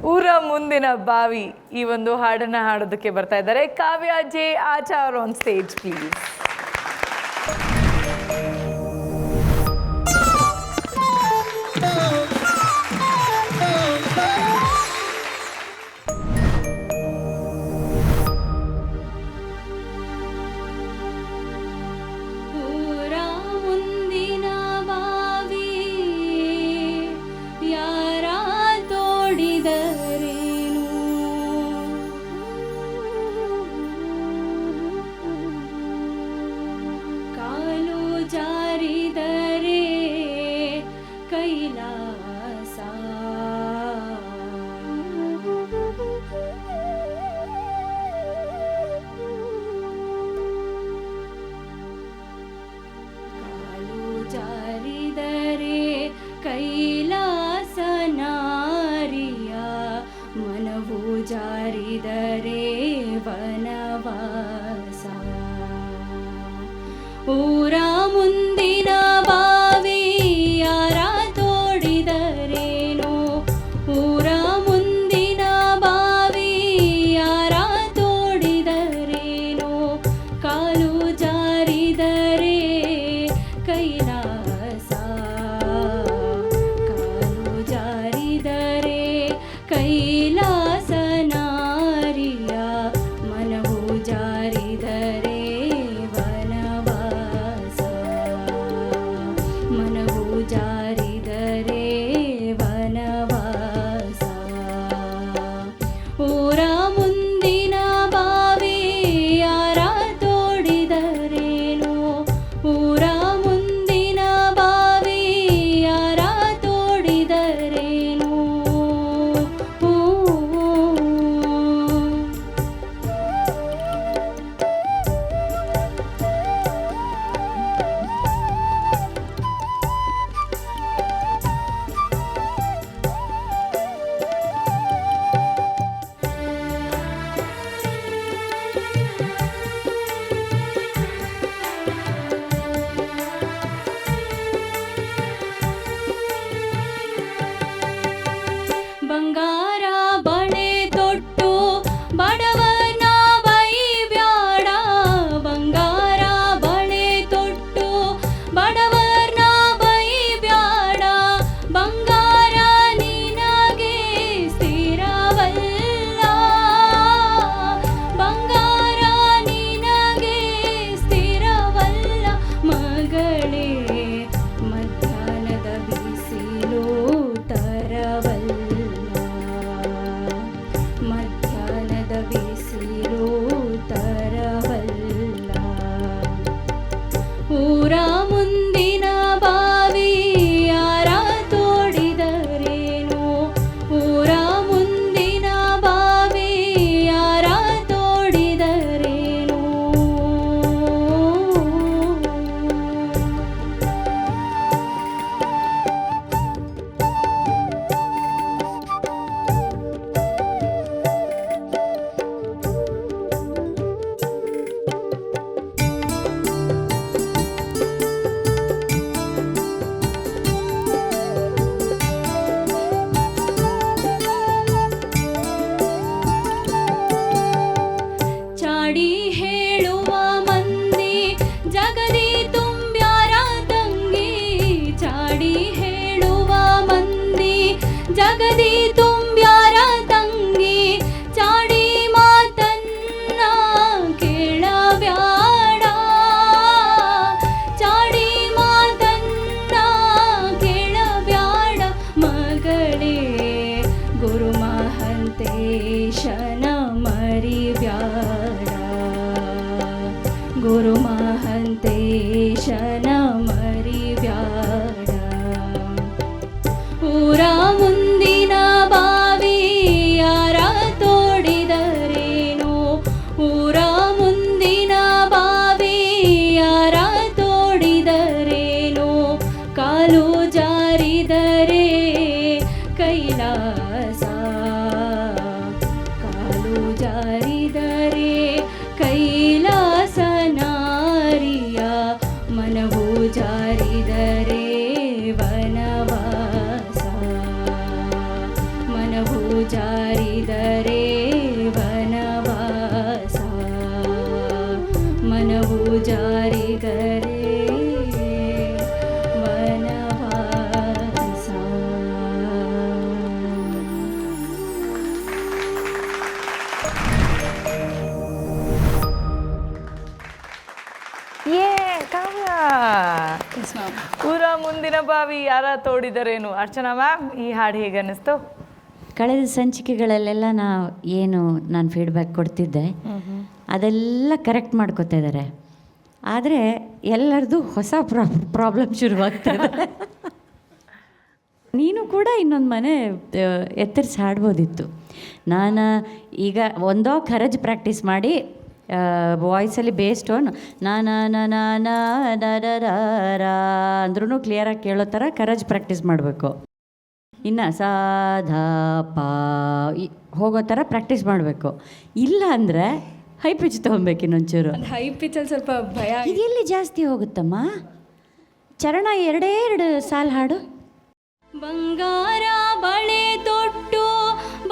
ಊರ ಮುಂದಿನ ಬಾವಿ ಈ ಒಂದು ಹಾಡನ್ನು ಹಾಡೋದಕ್ಕೆ ಬರ್ತಾ ಇದ್ದಾರೆ Kavya J Achar on stage please. ಜಾರಿದರೆ ವನವಾಸ ಊರ ಮುಂದಿನ ಬಾವಿ ಯಾರ ತೋಡಿದರೇನೋ ಊರ ಮುಂದಿನ ಬಾವಿ ಯಾರ ತೋಡಿದರೇನೋ ಕಾಲು ಜಾರಿದರೆ ಕೈಲಾಸ ಕಾಲು ಜಾರಿದರೆ ಕೈಲಾಸ ಬಂಗಾರ ಬಳೆ ತೊಟ್ಟು ಬಡವನ ಬೈಬ್ಯಾಡ ಬಂಗಾರ ಬಳೆ ತೊಟ್ಟು ಬಡವನ ಬೈಬ್ಯಾಡ ಬಂಗಾರ ನಿನಗೆ ಸ್ಥಿರವಲ್ಲ ಬಂಗಾರ ನಿನಗೆ ಸ್ಥಿರವಲ್ಲ ಮಗಳೇ ಮಧ್ಯಾಹ್ನದ ಬಿಸಿಲು ತರವಲ್ಲ ಮಧ್ಯಾಹ್ನದ ಬಿಸಿಲು ತರವಲ್ಲ ಊರ ಮುಂದಿನ ಬಾವಿ ಯಾರ ತೋಡಿದರೇನೋ ಊರ ಮುಂದಿನ ಬಾವಿ ಯಾರ ತೋಡಿದರೇನೋ ಚಾಡಿ ಹೇಳುವ ಮಂದಿ ಜಗದಿ ತುಂಬ್ಯಾರ ತಂಗಿ ಚಾಡಿ ಹೇಳುವ ಮಂದಿ ಜಗದಿ ತುಂಬ್ಯಾರ ತಂಗಿ ಚಾಡಿ ಮಾತನ್ನ ಕೇಳಬ್ಯಾಡ ಚಾಡಿ ಮಾತನ್ನ ಕೇಳಬ್ಯಾಡ ಮಗಳೇ ಗುರು ಮಹಂತೇಶನ ಮರಿಬ್ಯಾಡ ಗುರು ಮಹಂತೇಶನ ಮರಿಬ್ಯಾಡ ಊರ ಮುಂದಿನ ಬಾವಿ ಯಾರ ತೋಡಿದರೇನೋ ಊರ ಮುಂದಿನ ಬಾವಿ ಯಾರ ತೋಡಿದರೇನೋ ಕಾಲು ಜಾರಿದರೆ ಕೈಲಾಸ ಕಾಲು ಜಾರಿದರೆ ವನವಾಸ ಮನವು ಜಾರಿದರೆ ವನವಾಸ. ಏ ಕಾವ್ಯ, ಊರ ಮುಂದಿನ ಬಾವಿ ಯಾರ ತೋಡಿದರೇನು. ಅರ್ಚನಾ ಮ್ಯಾಮ್, ಈ ಹಾಡು ಹೇಗೆ ಅನ್ನಿಸ್ತು? ಕಳೆದ ಸಂಚಿಕೆಗಳಲ್ಲೆಲ್ಲ ನಾನು ಫೀಡ್ಬ್ಯಾಕ್ ಕೊಡ್ತಿದ್ದೆ, ಅದೆಲ್ಲ ಕರೆಕ್ಟ್ ಮಾಡ್ಕೋತಾ ಇದ್ದಾರೆ. ಆದರೆ ಎಲ್ಲರದು ಹೊಸ ಪ್ರಾಬ್ಲಮ್ ಶುರುವಾಗ್ತದೆ. ನೀನು ಕೂಡ ಇನ್ನೊಂದು ಮನೆ ಎತ್ತರಿಸಿ ಹಾಡ್ಬೋದಿತ್ತು. ನಾನು ಈಗ ಒಂದೋ ಖರಜ್ ಪ್ರಾಕ್ಟೀಸ್ ಮಾಡಿ ವಾಯ್ಸಲ್ಲಿ ಬೇಸ್ಡ್ ಆನ್ ಅಂದ್ರೂ ಕ್ಲಿಯರಾಗಿ ಕೇಳೋ ಥರ ಖರಜ್ ಪ್ರಾಕ್ಟೀಸ್ ಮಾಡಬೇಕು. ಇನ್ನು ಸಾಧಾ ಪಾ ಹೋಗೋ ಥರ ಪ್ರಾಕ್ಟೀಸ್ ಮಾಡಬೇಕು. ಇಲ್ಲ ಅಂದರೆ ಹೈ ಪಿಚ್ ತೊಗೊಬೇಕು ಇನ್ನೊಂಚೂರು. ಹೈ ಪಿಚ್ಚಲ್ಲಿ ಸ್ವಲ್ಪ ಭಯ. ಇದೆಲ್ಲಿ ಜಾಸ್ತಿ ಹೋಗುತ್ತಮ್ಮ? ಚರಣ ಎರಡೇ ಸಾಲು ಹಾಡು. ಬಂಗಾರ ಬಳೆ ತೊಟ್ಟು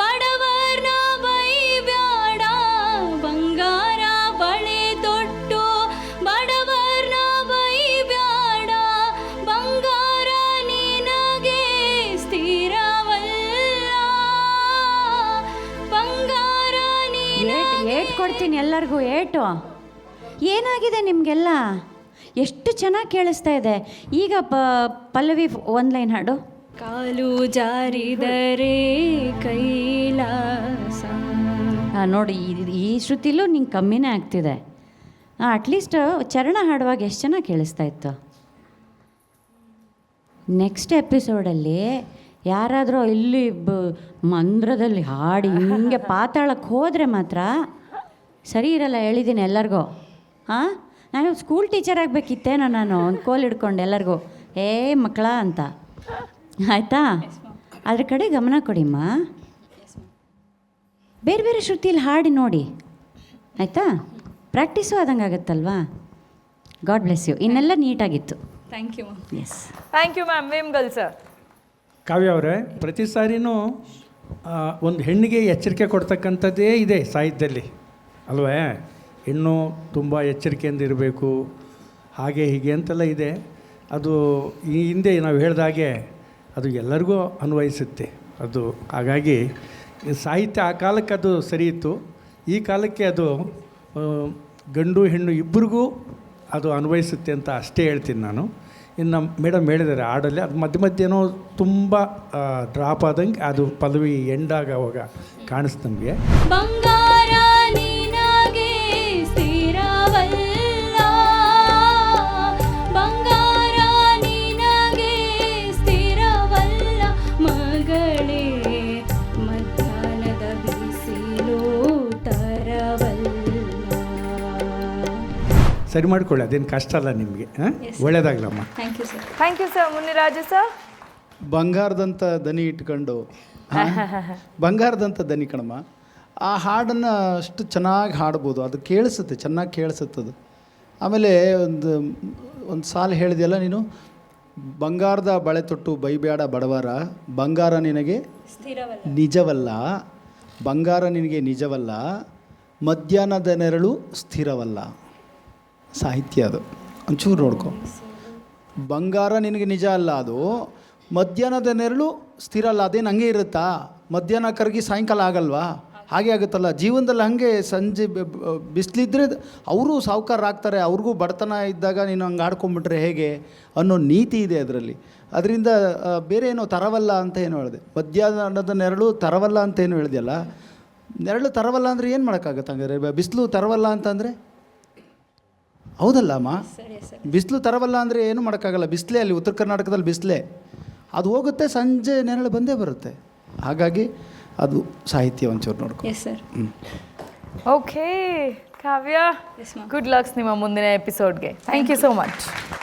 ಬಡವರ್ನ ಬೈಬ್ಯಾಡ, ಬಂಗಾರ ಬಳೆ ತೊಟ್ಟು ಬಡವರ್ನ ಬೈಬ್ಯಾಡ, ಬಂಗಾರ ನಿನಗೆ ಸ್ಥಿರವಲ್ಲ, ಬಂಗಾರ ಏಟ್ ಕೊಡ್ತೀನಿ ಎಲ್ಲರಿಗೂ ಏಟು. ಏನಾಗಿದೆ ನಿಮಗೆಲ್ಲ? ಎಷ್ಟು ಚೆನ್ನಾಗಿ ಕೇಳಿಸ್ತಾ ಇದೆ. ಈಗ ಪಲ್ಲವಿ ಒಂದು ಲೈನ್ ಹಾಡು. ಕಾಲು ಜಾರಿದರೆ ಕೈಲಾಸ. ನೋಡಿ, ಈ ಶ್ರುತಿಲೂ ನಿಂಗೆ ಕಮ್ಮಿನೇ ಆಗ್ತಿದೆ. ಅಟ್ಲೀಸ್ಟ್ ಚರಣ ಹಾಡುವಾಗ ಎಷ್ಟು ಚೆನ್ನಾಗಿ ಕೇಳಿಸ್ತಾ ಇತ್ತು. ನೆಕ್ಸ್ಟ್ ಎಪಿಸೋಡಲ್ಲಿ ಯಾರಾದರೂ ಇಲ್ಲಿ ಮಂದ್ರದಲ್ಲಿ ಹಾಡಿ ಹಿಂಗೆ ಪಾತಾಳಕ್ಕೆ ಹೋದರೆ ಮಾತ್ರ ಸರಿ ಇರಲ್ಲ. ಹೇಳಿದ್ದೀನಿ ಎಲ್ಲರಿಗೂ. ನಾನು ಸ್ಕೂಲ್ ಟೀಚರ್ ಆಗಬೇಕಿತ್ತೇನೋ, ನಾನು ಒಂದು ಕೋಲ್ ಹಿಡ್ಕೊಂಡು ಎಲ್ಲರಿಗೂ ಏ ಮಕ್ಕಳ ಅಂತ. ಆಯಿತಾ? ಅದ್ರ ಕಡೆ ಗಮನ ಕೊಡಿಮ್ಮ. ಬೇರೆ ಬೇರೆ ಶ್ರುತಿಯಲ್ಲಿ ಹಾಡಿ ನೋಡಿ, ಆಯಿತಾ? ಪ್ರಾಕ್ಟೀಸು ಆದಂಗೆ ಆಗುತ್ತಲ್ವಾ? God bless you. ಇನ್ನೆಲ್ಲ ನೀಟಾಗಿತ್ತು. Thank you ma'am. Yes, thank you ma'am. Vemagal sir. Kavya ಅವರೇ, ಪ್ರತಿ ಸಾರಿನೂ ಒಂದು ಹೆಣ್ಣಿಗೆ ಎಚ್ಚರಿಕೆ ಕೊಡ್ತಕ್ಕಂಥದ್ದೇ ಇದೆ ಸಾಹಿತ್ಯದಲ್ಲಿ ಅಲ್ವೇ? ಹೆಣ್ಣು ತುಂಬ ಎಚ್ಚರಿಕೆಯಿಂದ ಇರಬೇಕು, ಹಾಗೆ ಹೀಗೆ ಅಂತೆಲ್ಲ ಇದೆ. ಅದು ಈ ಹಿಂದೆ ನಾವು ಹೇಳ್ದಾಗೆ ಅದು ಎಲ್ಲರಿಗೂ ಅನ್ವಯಿಸುತ್ತೆ ಅದು. ಹಾಗಾಗಿ ಸಾಹಿತ್ಯ ಆ ಕಾಲಕ್ಕೆ ಅದು ಸರಿ ಇತ್ತು, ಈ ಕಾಲಕ್ಕೆ ಅದು ಗಂಡು ಹೆಣ್ಣು ಇಬ್ಬರಿಗೂ ಅದು ಅನ್ವಯಿಸುತ್ತೆ ಅಂತ ಅಷ್ಟೇ ಹೇಳ್ತೀನಿ ನಾನು. ಇನ್ನು ಮೇಡಮ್ ಹೇಳಿದ್ದಾರೆ ಹಾಡಲ್ಲಿ ಅದು ಮಧ್ಯೇನೋ ತುಂಬ ಡ್ರಾಪ್ ಆದಂಗೆ ಅದು ಪದವಿ ಎಂಡಾಗವಾಗ ಕಾಣಿಸ್ತು ನಮಗೆ. ಬಂಗಾರ ನಿನಗೆ ಸ್ಥಿರವಲ್ಲ, ಬಂಗಾರ ನಿನಗೆ ಸ್ಥಿರವಲ್ಲ, ಮಗಳೇ ಮಧ್ಯಾಹ್ನದ ಬಿಸಿಲು ತರವಲ್ಲ. ಸರಿ ಮಾಡಿಕೊಳ್ಳಿ, ಅದೇನು ಕಷ್ಟ ಅಲ್ಲ ನಿಮಗೆ. ಒಳ್ಳೆಯದಾಗಲಮ್ಮ. Thank you sir. Thank you sir. Muniraja sir. ಬಂಗಾರದಂಥ ದನಿ ಇಟ್ಕೊಂಡು ಬಂಗಾರದಂಥ ದನಿ ಕಣಮ್ಮ. ಆ ಹಾಡನ್ನು ಅಷ್ಟು ಚೆನ್ನಾಗಿ ಹಾಡ್ಬೋದು, ಅದು ಕೇಳಿಸುತ್ತೆ, ಚೆನ್ನಾಗಿ ಕೇಳಿಸುತ್ತದು. ಆಮೇಲೆ ಒಂದು ಸಾಲು ಹೇಳಿದೆಯಲ್ಲ ನೀನು, ಬಂಗಾರದ ಬಳೆ ತೊಟ್ಟು ಬೈಬೇಡ ಬಡವರ, ಬಂಗಾರ ನಿನಗೆ ನಿಜವಲ್ಲ, ಬಂಗಾರ ನಿನಗೆ ನಿಜವಲ್ಲ, ಮಧ್ಯಾಹ್ನದ ನೆರಳು ಸ್ಥಿರವಲ್ಲ. ಸಾಹಿತ್ಯ ಅದು, ಒಂಚೂರು ನೋಡ್ಕೊ. ಬಂಗಾರ ನಿನಗೆ ನಿಜ ಅಲ್ಲ, ಅದು ಮಧ್ಯಾಹ್ನದ ನೆರಳು ಸ್ಥಿರ ಅಲ್ಲ. ಅದೇನು ಹಂಗೆ ಇರುತ್ತಾ? ಮಧ್ಯಾಹ್ನ ಕರಗಿ ಸಾಯಂಕಾಲ ಆಗಲ್ವಾ? ಹಾಗೆ ಆಗುತ್ತಲ್ಲ ಜೀವನದಲ್ಲಿ. ಹಾಗೆ ಸಂಜೆ ಬಿಸಿಲಿದ್ರೆ ಅವರು ಸಾಹುಕಾರರಾಗ್ತಾರೆ, ಅವ್ರಿಗೂ ಬಡತನ ಇದ್ದಾಗ ನೀನು ಹಂಗೆ ಆಡ್ಕೊಂಬಿಟ್ರೆ ಹೇಗೆ ಅನ್ನೋ ನೀತಿ ಇದೆ ಅದರಲ್ಲಿ. ಅದರಿಂದ ಬೇರೆ ಏನೋ ತರವಲ್ಲ ಅಂತ ಏನು ಹೇಳಿದೆ, ಮಧ್ಯಾಹ್ನದ ನೆರಳು ತರವಲ್ಲ ಅಂತ ಏನು ಹೇಳಿದೆಯಲ್ಲ. ನೆರಳು ತರವಲ್ಲ ಅಂದರೆ ಏನು ಮಾಡೋಕ್ಕಾಗತ್ತೆ? ಹಂಗಾರೆ ಬಿಸಿಲು ತರವಲ್ಲ ಅಂತಂದರೆ ಹೌದಲ್ಲ ಅಮ್ಮ? ಬಿಸಿಲು ತರವಲ್ಲ ಅಂದರೆ ಏನು ಮಾಡೋಕ್ಕಾಗಲ್ಲ. ಬಿಸಿಲೇ, ಅಲ್ಲಿ ಉತ್ತರ ಕರ್ನಾಟಕದಲ್ಲಿ ಬಿಸಿಲೇ, ಅದು ಹೋಗುತ್ತೆ, ಸಂಜೆ ನೆರಳು ಬಂದೇ ಬರುತ್ತೆ. ಹಾಗಾಗಿ ಅದು ಸಾಹಿತ್ಯ ಒಂಚೂರು ನೋಡ್ಕೊ. Yes sir. Okay Kavya, good lucks ನಿಮ್ಮ ಮುಂದಿನ ಎಪಿಸೋಡ್ಗೆ. Thank you so much.